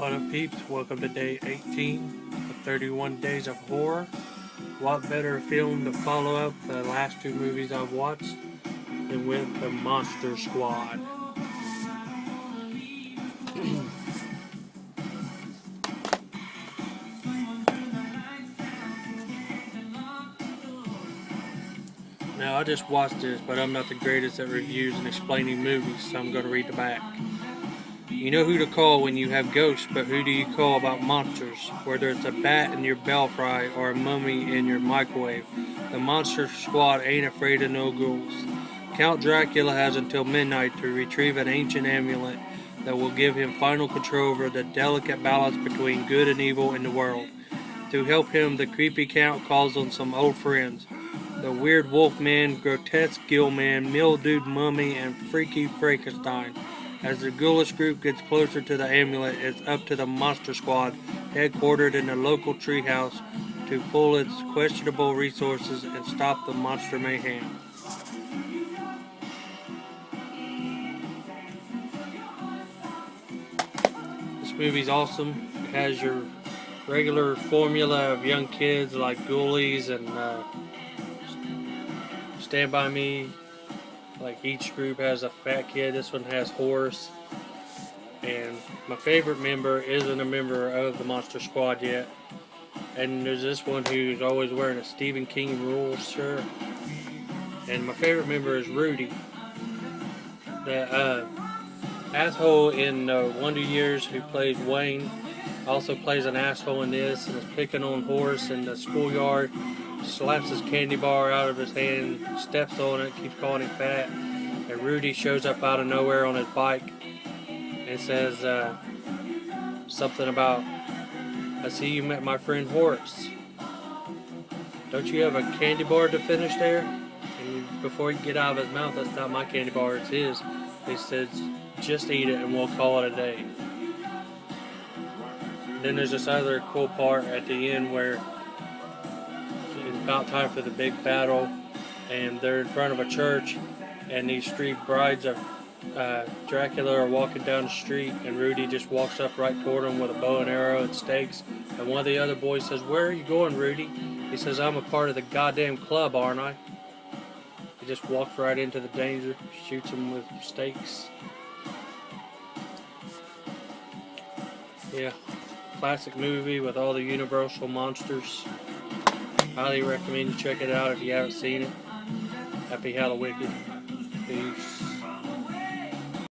What up, peeps? Welcome to day 18 of 31 Days of Horror. What better film to follow up the last two movies I've watched than with the Monster Squad? Now, I just watched this, but I'm not the greatest at reviews and explaining movies, so I'm going to read the back. You know who to call when you have ghosts, but who do you call about monsters? Whether it's a bat in your belfry or a mummy in your microwave, the Monster Squad ain't afraid of no ghouls. Count Dracula has until midnight to retrieve an ancient amulet that will give him final control over the delicate balance between good and evil in the world. To help him, the creepy Count calls on some old friends. The weird Wolfman, grotesque Gillman, mildewed mummy, and freaky Frankenstein. As the ghoulish group gets closer to the amulet, it's up to the Monster Squad, headquartered in the local treehouse, to pull its questionable resources and stop the monster mayhem. This movie's awesome. It has your regular formula of young kids like Ghoulies and Stand By Me. Like each group has a fat kid. This one has Horace. And my favorite member isn't a member of the Monster Squad yet. And there's this one who's always wearing a Stephen King Rules shirt. And my favorite member is Rudy. The asshole in Wonder Years who plays Wayne also plays an asshole in this and is picking on Horace in the schoolyard. Slaps his candy bar out of his hand, steps on it, keeps calling him fat, and Rudy shows up out of nowhere on his bike and says something about, I see you met my friend Horace. Don't you have a candy bar to finish there? And before he can get out of his mouth, that's not my candy bar, it's his. He says, just eat it and we'll call it a day. And then there's this other cool part at the end where about time for the big battle, and they're in front of a church, and these three brides of Dracula are walking down the street, and Rudy just walks up right toward them with a bow and arrow and stakes, and one of the other boys says, where are you going, Rudy? He says, I'm a part of the goddamn club, aren't I? He just walks right into the danger, shoots him with stakes. Yeah, classic movie with all the universal monsters. Highly recommend you check it out if you haven't seen it. Happy Hallowicked. Peace.